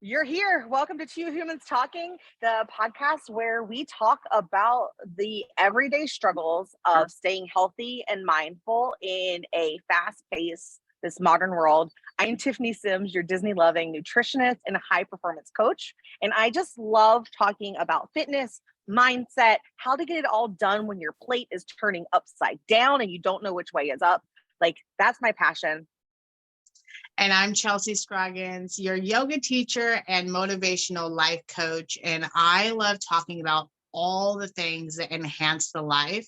You're here. Welcome to Two Humans Talking, the podcast where we talk about the everyday struggles of staying healthy and mindful in a fast-paced, this modern world. I'm Tiffany Sims, your Disney-loving nutritionist and high-performance coach, and I just love talking about fitness, mindset, how to get it all done when your plate is turning upside down and you don't know which way is up. Like, that's my passion. And I'm Chelsea Scroggins, your yoga teacher and motivational life coach. And I love talking about all the things that enhance the life.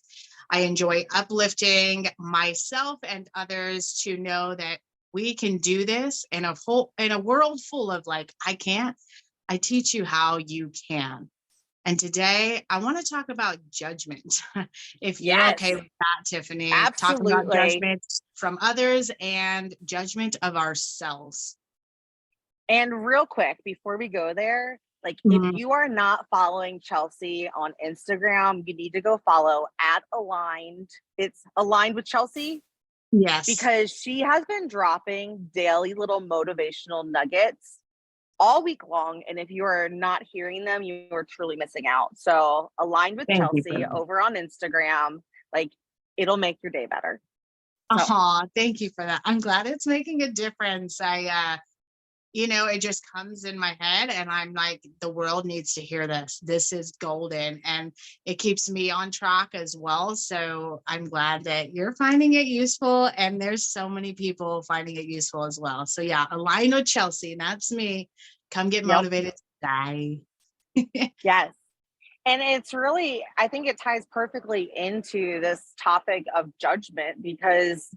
I enjoy uplifting myself and others to know that we can do this in a world full of I can't. I teach you how you can. And today I want to talk about judgment. If you're Yes, okay with that, Tiffany, talking about absolutely. judgment from others and judgment of ourselves. And real quick, before we go there, if Mhm. you are not following Chelsea on Instagram, you need to go follow at aligned. It's aligned with Chelsea Yes. because she has been dropping daily little motivational nuggets all week long. And if you are not hearing them, you are truly missing out. So aligned with Thank you for Chelsea that. over on Instagram, it'll make your day better. So Thank you for that. I'm glad it's making a difference. It just comes in my head and I'm like, the world needs to hear this. This is golden. And it keeps me on track as well. So I'm glad that you're finding it useful. And there's so many people finding it useful as well. So yeah, align with Chelsea. That's me. Come get yep. motivated today. Yes. And it's really, I think it ties perfectly into this topic of judgment because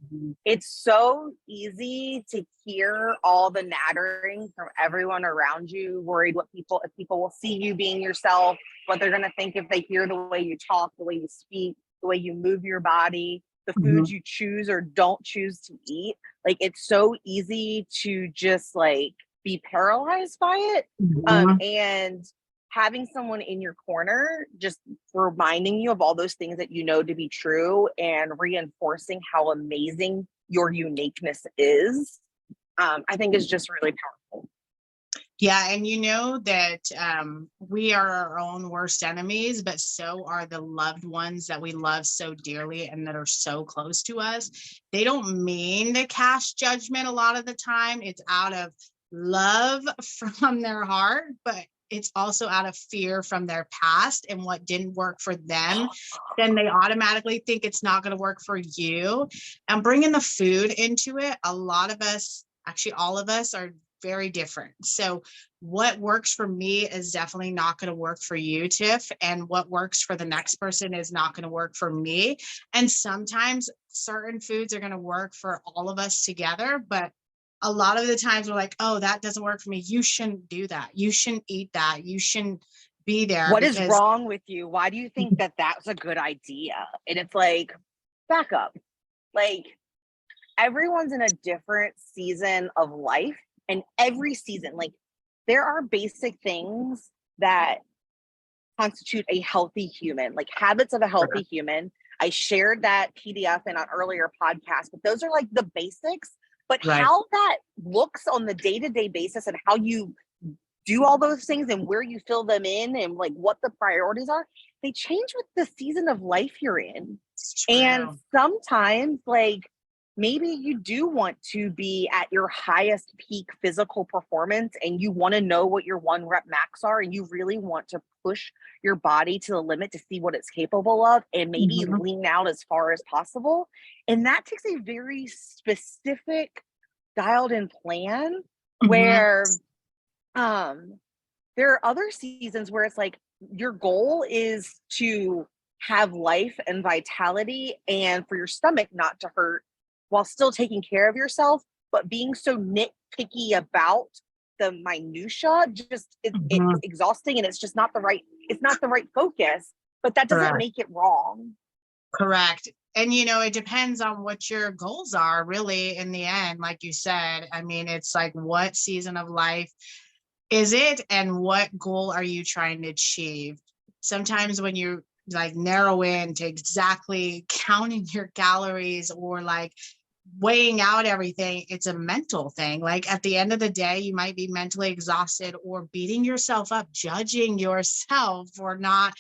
it's so easy to hear all the nattering from everyone around you, worried if people will see you being yourself, what they're going to think if they hear the way you talk, the way you speak, the way you move your body, the foods you choose or don't choose to eat. It's so easy to just be paralyzed by it. And having someone in your corner just reminding you of all those things that you know to be true and reinforcing how amazing your uniqueness is, I think is just really powerful. Yeah, and you know that we are our own worst enemies, but so are the loved ones that we love so dearly and that are so close to us. They don't mean to cast judgment a lot of the time. It's out of love from their heart, but it's also out of fear from their past and what didn't work for them. Then they automatically think it's not going to work for you. And bringing the food into it, a lot of us, actually all of us, are very different. So what works for me is definitely not going to work for you, Tiff. And what works for the next person is not going to work for me. And sometimes certain foods are going to work for all of us together. But a lot of the times we're like, oh, that doesn't work for me. You shouldn't do that. You shouldn't eat that. You shouldn't be there. What is wrong with you? Why do you think that that's a good idea? And it's back up. Everyone's in a different season of life. And every season, there are basic things that constitute a healthy human, habits of a healthy human. I shared that PDF in an earlier podcast, but those are the basics. But how that looks on the day-to-day basis and how you do all those things and where you fill them in and what the priorities are, they change with the season of life you're in. And sometimes maybe you do want to be at your highest peak physical performance and you want to know what your 1 rep max are and you really want to push your body to the limit to see what it's capable of and maybe lean out as far as possible. And that takes a very specific dialed in plan where there are other seasons where it's your goal is to have life and vitality and for your stomach not to hurt while still taking care of yourself, but being so nitpicky about the minutia, just it's exhausting and it's just not the right focus, but that doesn't make it wrong. Correct. And, it depends on what your goals are really in the end. Like you said, I mean, it's what season of life is it and what goal are you trying to achieve? Sometimes when you narrow in to exactly counting your calories or weighing out everything, it's a mental thing. Like at the end of the day, you might be mentally exhausted or beating yourself up, judging yourself for not,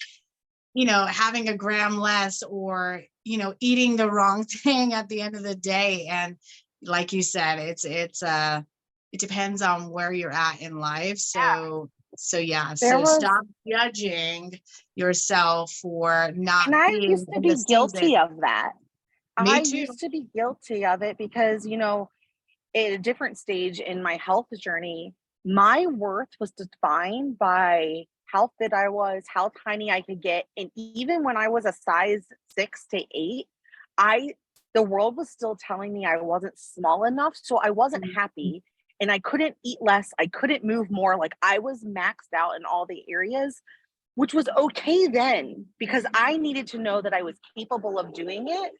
having a gram less, or, eating the wrong thing at the end of the day. And like you said, it depends on where you're at in life. So yeah, There so was, stop judging yourself for not and I being used to in the be season. guilty of that. I Me too. used to be guilty of it because, at a different stage in my health journey, my worth was defined by how fit I was, how tiny I could get. And even when I was a size 6 to 8, I the world was still telling me I wasn't small enough. So I wasn't happy and I couldn't eat less. I couldn't move more. Like I was maxed out in all the areas, which was okay then because I needed to know that I was capable of doing it.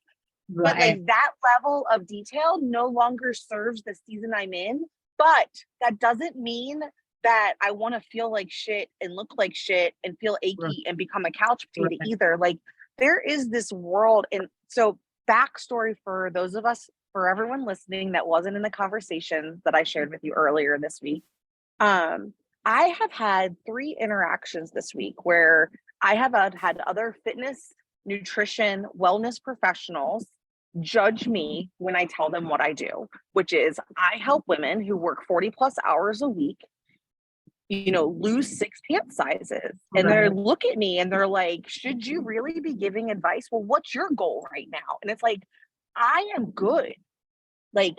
But Right. like that level of detail no longer serves the season I'm in. But that doesn't mean that I want to feel like shit and look like shit and feel achy and become a couch potato Right. either. Like there is this world. And so, backstory for those of us, for everyone listening that wasn't in the conversation that I shared with you earlier this week, um, I have had 3 interactions this week where I have had other fitness, nutrition, wellness professionals judge me when I tell them what I do, which is I help women who work 40 plus hours a week, lose 6 pant sizes. And they Right. look at me and they're like, should you really be giving advice? Well, what's your goal right now? And it's like, I am good. Like,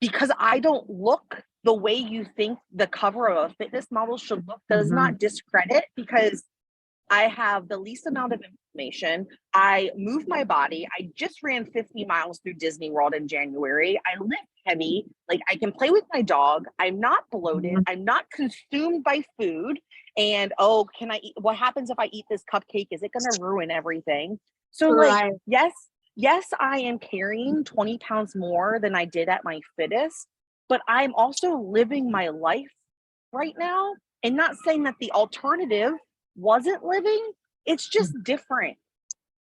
because I don't look the way you think the cover of a fitness model should look does Mhm. not discredit because I have the least amount of information. I move my body. I just ran 50 miles through Disney World in January. I lift heavy. Like I can play with my dog. I'm not bloated. Mhm. I'm not consumed by food. And oh, can I eat? What happens if I eat this cupcake? Is it going to ruin everything? So, like, Right. yes, I am carrying 20 pounds more than I did at my fittest, but I'm also living my life right now and not saying that the alternative wasn't living. It's just different.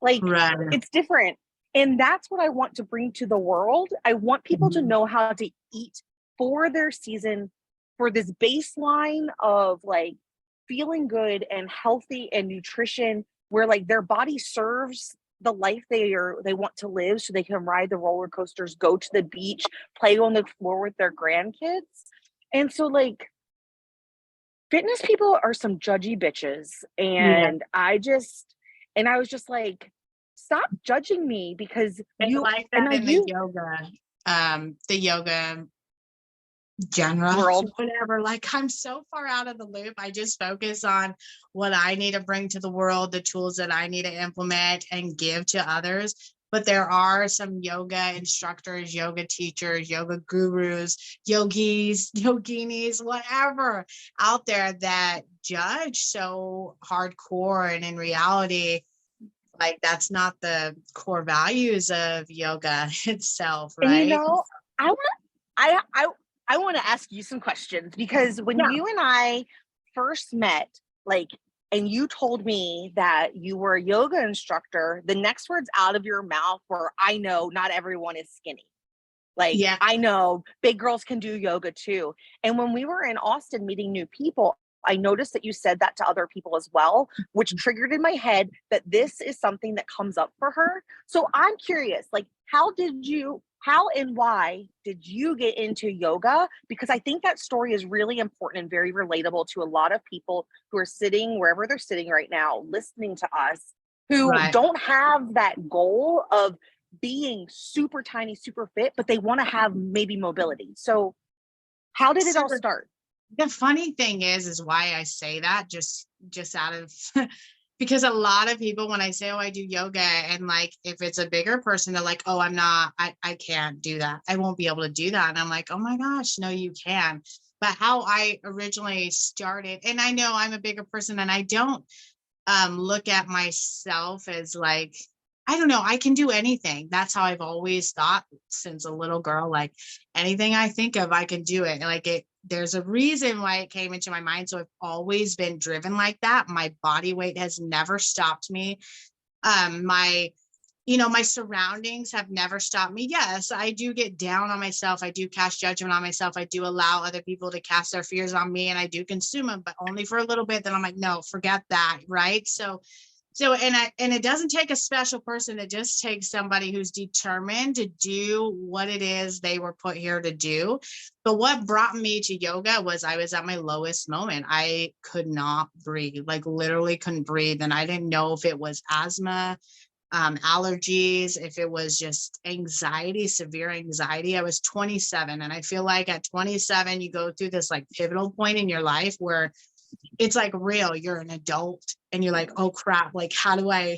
Like Right. it's different. And that's what I want to bring to the world. I want people to Mhm. know how to eat for their season, for this baseline of like feeling good and healthy and nutrition where like their body serves the life they want to live so they can ride the roller coasters, go to the beach, play on the floor with their grandkids. And so like fitness people are some judgy bitches. Yeah. And I was just like, stop judging me because They you like and that I in you the yoga genre, world. whatever. Like I'm so far out of the loop. I just focus on what I need to bring to the world, the tools that I need to implement and give to others. But there are some yoga instructors, yoga teachers, yoga gurus, yogis, yoginis, whatever out there that judge so hardcore. And in reality, like that's not the core values of yoga itself, And right? I want I want to ask you some questions because when Yeah. you and I first met, like, and you told me that you were a yoga instructor, the next words out of your mouth were, I know not everyone is skinny. Like, Yeah. I know big girls can do yoga too. And when we were in Austin meeting new people, I noticed that you said that to other people as well, which triggered in my head that this is something that comes up for her. So I'm curious, like, how and why did you get into yoga? Because I think that story is really important and very relatable to a lot of people who are sitting wherever they're sitting right now, listening to us, who Right. don't have that goal of being super tiny, super fit, but they want to have maybe mobility. So how did it So all start? the funny thing is why I say that just out of because a lot of people when I say, oh, I do yoga, and like if it's a bigger person, they're like, oh, I can't do that. I won't be able to do that. And I'm like, oh my gosh, no, you can. But how I originally started, and I know I'm a bigger person and I don't look at myself as like, I don't know, I can do anything. That's how I've always thought since a little girl. Like anything I think of, I can do it. Like there's a reason why it came into my mind. So I've always been driven like that. My body weight has never stopped me. My my surroundings have never stopped me. Yes, I do get down on myself. I do cast judgment on myself. I do allow other people to cast their fears on me, and I do consume them, but only for a little bit. Then I'm like, no, forget that. Right. And it doesn't take a special person. It just takes somebody who's determined to do what it is they were put here to do. But what brought me to yoga was I was at my lowest moment. I could not breathe, like literally couldn't breathe. And I didn't know if it was asthma, allergies, if it was just anxiety, severe anxiety. I was 27. And I feel like at 27, you go through this like pivotal point in your life where it's like real, you're an adult and you're like, oh crap, like how do I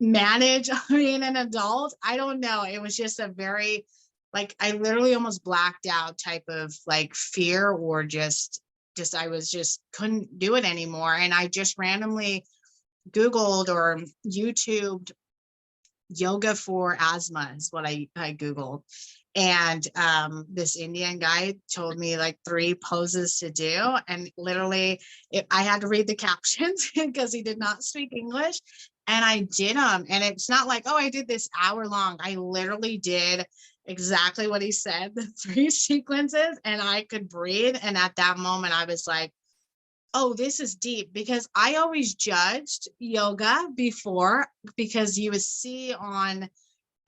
manage being an adult? I don't know. It was just a very, like, I literally almost blacked out type of like fear, or just I was just couldn't do it anymore. And I just randomly Googled or YouTubed yoga for asthma is what I Googled. And this Indian guy told me like 3 poses to do. And literally I had to read the captions because he did not speak English. And I did them. And it's not like, oh, I did this hour long. I literally did exactly what he said, the 3 sequences, and I could breathe. And at that moment, I was like, oh, this is deep, because I always judged yoga before, because you would see on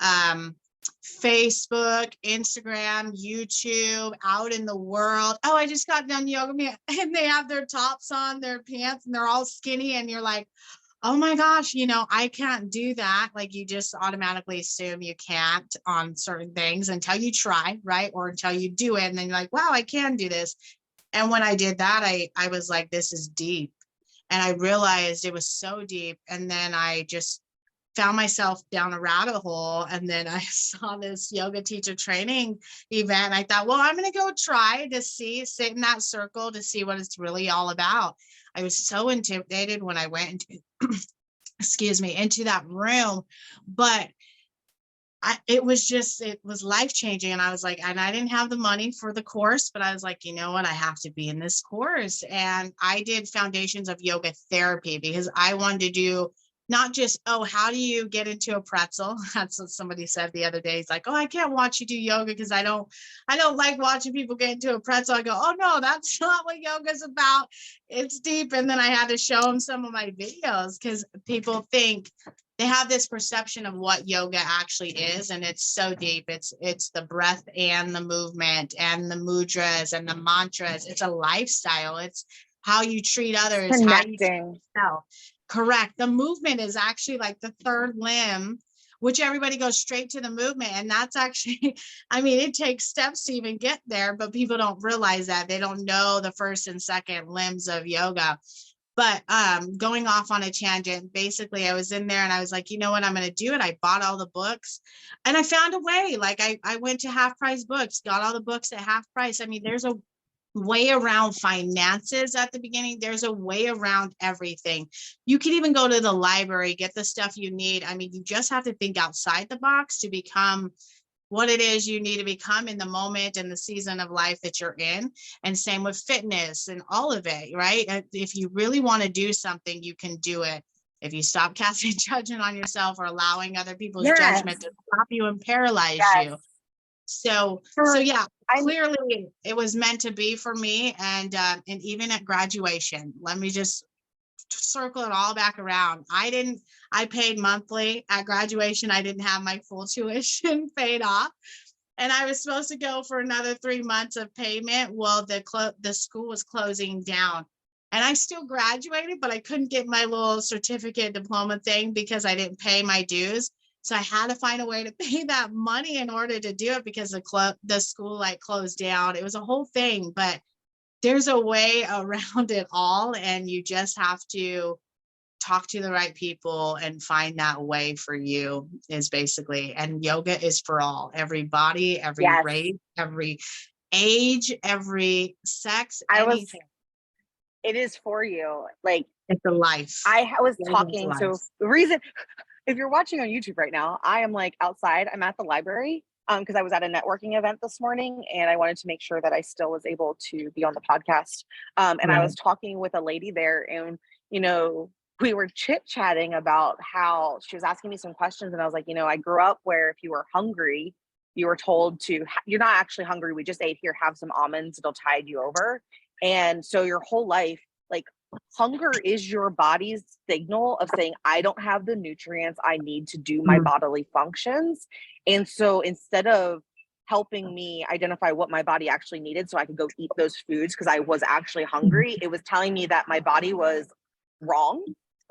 Facebook, Instagram, YouTube, out in the world, oh, I just got done yoga, and they have their tops on, their pants, and they're all skinny, and you're like, oh my gosh, I can't do that. Like, you just automatically assume you can't on certain things until you try, right? Or until you do it, and then you're like, wow, I can do this. And when I did that, I was like, this is deep. And I realized it was so deep. And then I just found myself down a rabbit hole. And then I saw this yoga teacher training event. I thought, well, I'm going to go try to sit in that circle to see what it's really all about. I was so intimidated when I went into, into that room, but it was life-changing. And I was like, and I didn't have the money for the course, but I was like, you know what? I have to be in this course. And I did foundations of yoga therapy because I wanted to do not just, oh, how do you get into a pretzel? That's what somebody said the other day. He's like, oh, I can't watch you do yoga because I don't like watching people get into a pretzel. I go, oh no, that's not what yoga's about. It's deep. And then I had to show him some of my videos, because people think, they have this perception of what yoga actually is, and it's so deep. It's the breath and the movement and the mudras and the mantras. It's a lifestyle. It's how you treat others, how you treat Connecting. yourself. Correct. The movement is actually like the third limb, which everybody goes straight to the movement. And that's actually, I mean, it takes steps to even get there, but people don't realize that. They don't know the first and second limbs of yoga. But going off on a tangent, basically, I was in there and I was like, you know what, I'm going to do it. I bought all the books and I found a way. Like I went to half price books, got all the books at half price. I mean, there's a way around finances at the beginning. There's a way around everything. You can even go to the library, get the stuff you need. I mean, you just have to think outside the box to become what it is you need to become in the moment and the season of life that you're in. And same with fitness and all of it, right? If you really want to do something, you can do it. If you stop casting judgment on yourself or allowing other people's judgment to stop you and paralyze you. So yeah, clearly it was meant to be for me. And even at graduation, let me just circle it all back around. I paid monthly at graduation. I didn't have my full tuition paid off. And I was supposed to go for another 3 months of payment. Well, the school was closing down. And I still graduated, but I couldn't get my little certificate diploma thing because I didn't pay my dues. So I had to find a way to pay that money in order to do it, because the school like closed down. It was a whole thing, but there's a way around it all. And you just have to talk to the right people and find that way for you, is basically. And yoga is for all, every body, every race, every age, every sex, anything. It is for you. Like, it's a life. I was talking. So the reason, if you're watching on YouTube right now, I am like outside. I'm at the library because I was at a networking event this morning and I wanted to make sure that I still was able to be on the podcast. And I was talking with a lady there, and we were chit chatting about how she was asking me some questions. And I was like, I grew up where if you were hungry, you were told to, you're not actually hungry. We just ate here, have some almonds, it'll tide you over. And so your whole life, like, hunger is your body's signal of saying, I don't have the nutrients I need to do my bodily functions. And so instead of helping me identify what my body actually needed so I could go eat those foods because I was actually hungry, it was telling me that my body was wrong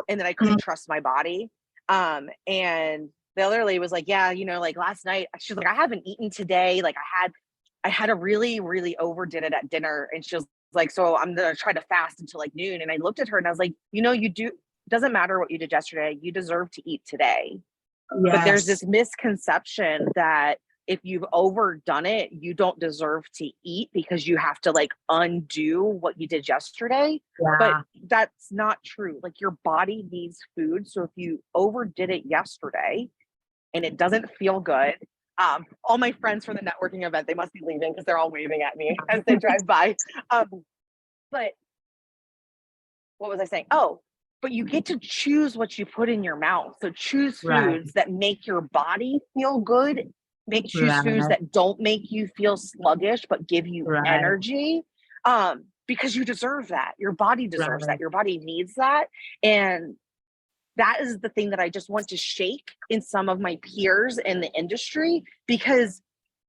and that I couldn't trust my body. And the other lady was like, yeah, like last night, she's like, I haven't eaten today. Like I had a really, really overdid it at dinner. And she was like, so I'm going to try to fast until like noon. And I looked at her and I was like, it doesn't matter what you did yesterday. You deserve to eat today. Yes. But there's this misconception that if you've overdone it, you don't deserve to eat because you have to like undo what you did yesterday. Yeah. But that's not true. Like your body needs food. So if you overdid it yesterday and it doesn't feel good, all my friends from the networking event, they must be leaving because they're all waving at me as they drive by. But what was I saying? Oh, but you get to choose what you put in your mouth. So choose foods that make your body feel good. Choose foods that don't make you feel sluggish, but give you energy. Because you deserve that. Your body deserves that. Your body needs that. And that is the thing that I just want to shake in some of my peers in the industry, because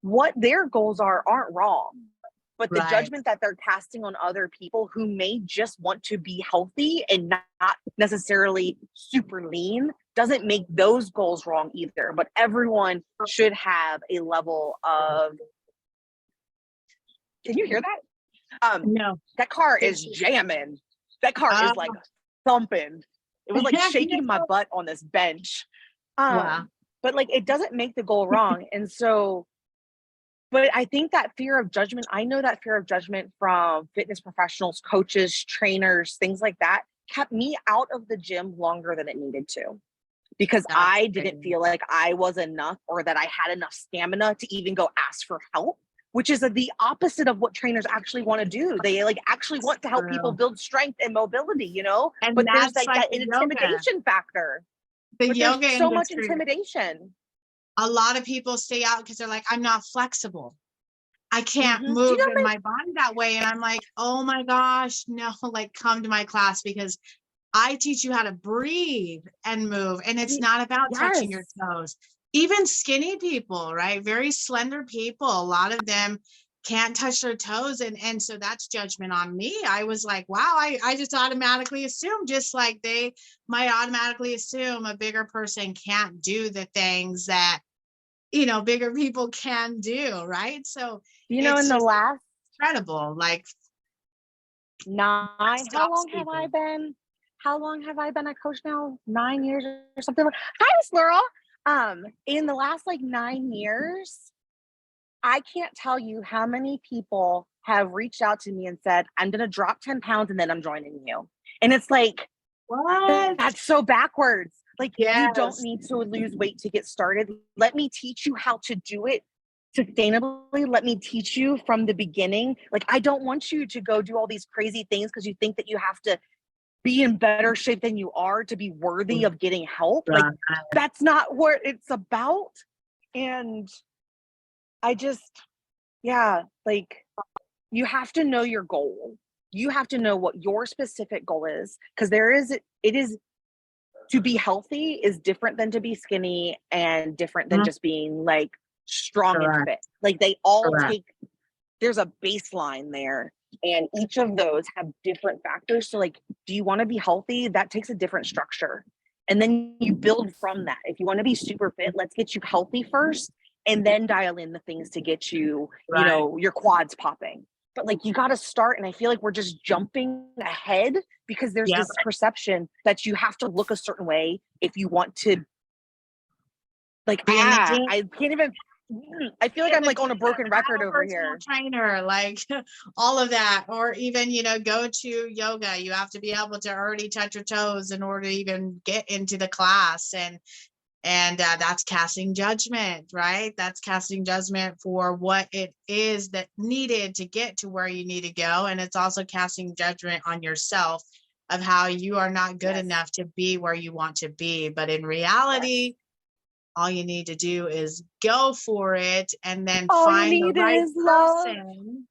what their goals aren't wrong. But the judgment that they're casting on other people who may just want to be healthy and not necessarily super lean doesn't make those goals wrong either. But everyone should have a level of, can you hear that? No. That car is jamming. That car is like thumping. It was like shaking my butt on this bench. But like, it doesn't make the goal wrong. And so, but I think that fear of judgment, I know that fear of judgment from fitness professionals, coaches, trainers, things like that, kept me out of the gym longer than it needed to, because I didn't feel like I was enough or that I had enough stamina to even go ask for help, which is the opposite of what trainers actually want to do. They like actually want to help people build strength and mobility, And but there's that's like that intimidation factor. The yoga there's so much industry, intimidation. a lot of people stay out because they're like, I'm not flexible. I can't Mhm. move in my body that way. And I'm like, oh my gosh, no, like come to my class because I teach you how to breathe and move. And it's not about touching your toes. Even skinny people, right? Very slender people, a lot of them can't touch their toes. And so that's judgment on me. I was like, wow, I just automatically assume, just like they might automatically assume a bigger person can't do the things that, bigger people can do, right? So in the last incredible, like 9, how long have I been a coach now? 9 years or something. Hi, Miss Laurel. In the last like 9 years, I can't tell you how many people have reached out to me and said, I'm going to drop 10 pounds and then I'm joining you. And it's like, what? That's so backwards. Like, you don't need to lose weight to get started. Let me teach you how to do it sustainably. Let me teach you from the beginning. Like, I don't want you to go do all these crazy things because you think that you have to be in better shape than you are to be worthy of getting help. Like, that's not what it's about. And I just, like, you have to know your goal. You have to know what your specific goal is, because it is to be healthy is different than to be skinny and different than just being like strong and fit. Like, they all there's a baseline there, and each of those have different factors. So like, do you want to be healthy? That takes a different structure. And then you build from that. If you want to be super fit, let's get you healthy first, and then dial in the things to get you, your quads popping. But like, you got to start. And I feel like we're just jumping ahead because there's this perception that you have to look a certain way if you want to, like, I can't even, I feel like I'm like on a broken record over here. Trainer, like all of that, or even, go to yoga. You have to be able to already touch your toes in order to even get into the class. And that's casting judgment, right? That's casting judgment for what it is that needed to get to where you need to go. And it's also casting judgment on yourself of how you are not good Yes. enough to be where you want to be. But in reality, all you need to do is go for it, and then All you find the need right is love. person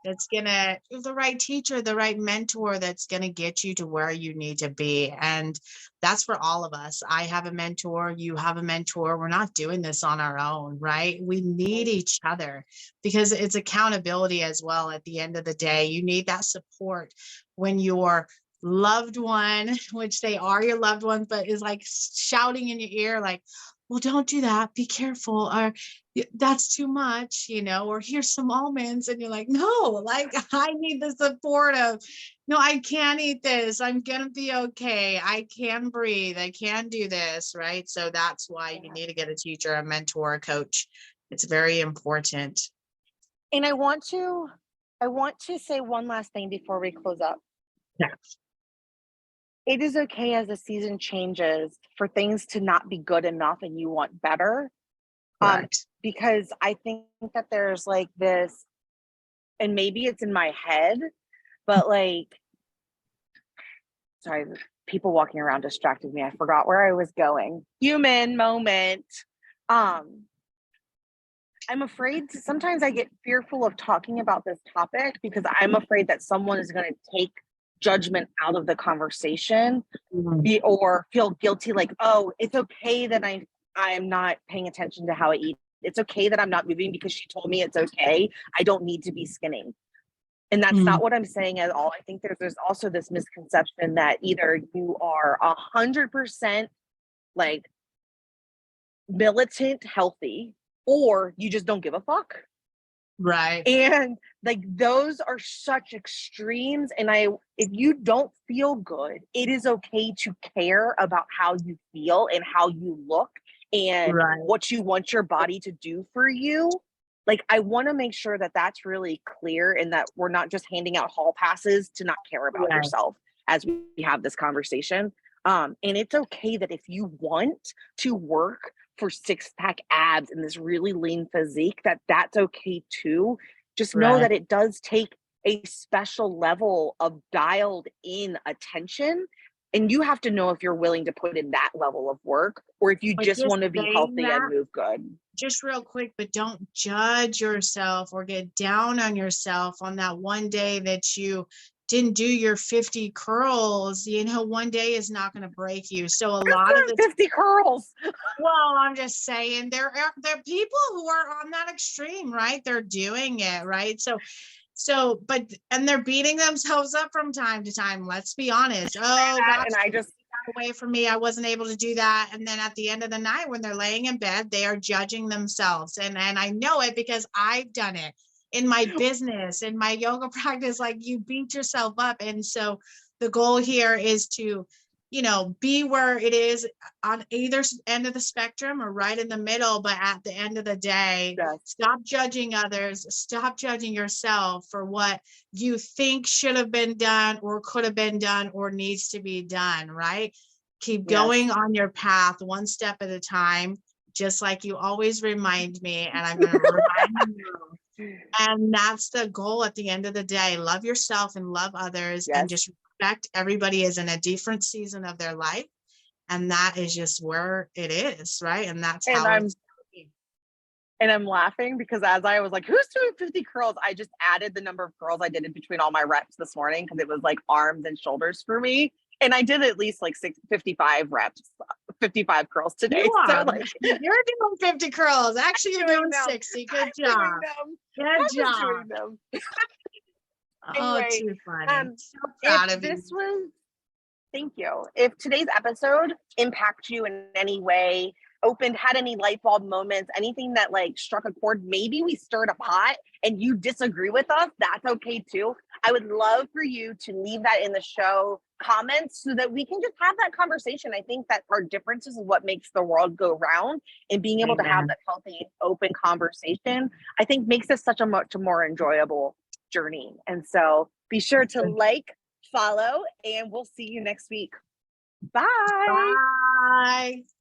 that's gonna, the right teacher, the right mentor that's gonna get you to where you need to be. And that's for all of us. I have a mentor, you have a mentor. We're not doing this on our own, right? We need each other, because it's accountability as well. At the end of the day, you need that support when your loved one, which they are your loved ones, but is like shouting in your ear, like, well, don't do that, be careful, or that's too much, or here's some almonds. And you're like, no, like, I need the support of, no, I can't eat this. I'm going to be okay. I can breathe. I can do this. Right. So that's why you need to get a teacher, a mentor, a coach. It's very important. And I want to say one last thing before we close up. Yeah. It is okay as the season changes for things to not be good enough and you want better. Correct. Because I think that there's like this, and maybe it's in my head, but like, sorry, people walking around distracted me. I forgot where I was going. Human moment. I'm afraid sometimes I get fearful of talking about this topic because I'm afraid that someone is going to take judgment out of the conversation, or feel guilty, like, oh, it's okay that I'm not paying attention to how I eat. It's okay that I'm not moving because she told me it's okay. I don't need to be skinny. And that's not what I'm saying at all. I think there's also this misconception that either you are 100% like militant healthy, or you just don't give a fuck. Right. And like, those are such extremes. And if you don't feel good, it is okay to care about how you feel and how you look and what you want your body to do for you. Like, I want to make sure that that's really clear, and that we're not just handing out hall passes to not care about yourself as we have this conversation. And it's okay that if you want to work for 6-pack abs and this really lean physique, that's okay too. Just know that it does take a special level of dialed in attention, and you have to know if you're willing to put in that level of work, or if you just want to be healthy and move good. Just real quick, but don't judge yourself or get down on yourself on that one day that you didn't do your 50 curls. One day is not going to break you. So a lot of the 50 curls. Well, I'm just saying, there are people who are on that extreme, right? They're doing it, right? But they're beating themselves up from time to time. Let's be honest. Oh gosh, and I just got away from me. I wasn't able to do that. And then at the end of the night, when they're laying in bed, they are judging themselves. And I know it because I've done it in my business, in my yoga practice. Like, you beat yourself up. And so the goal here is to, be where it is on either end of the spectrum or right in the middle. But at the end of the day, stop judging others, stop judging yourself for what you think should have been done or could have been done or needs to be done, right? Keep going on your path one step at a time, just like you always remind me, and I'm going to remind you. And that's the goal at the end of the day. Love yourself and love others, and just respect everybody is in a different season of their life. And that is just where it is, right? And that's how I'm laughing because as I was like, who's doing 50 curls? I just added the number of curls I did in between all my reps this morning, because it was like arms and shoulders for me. And I did at least like 55 reps, 55 curls today. So like, you're doing 50 curls. Actually, you're doing 60. Good job. Good job. Anyway, too funny. So proud of you. Thank you. If today's episode impacted you in any way, had any light bulb moments, anything that like struck a chord, maybe we stirred a pot and you disagree with us, that's okay too. I would love for you to leave that in the show comments so that we can just have that conversation. I think that our differences is what makes the world go round, and being able to have that healthy, open conversation, I think makes this such a much more enjoyable journey. And so be sure to like, follow, and we'll see you next week. Bye. Bye.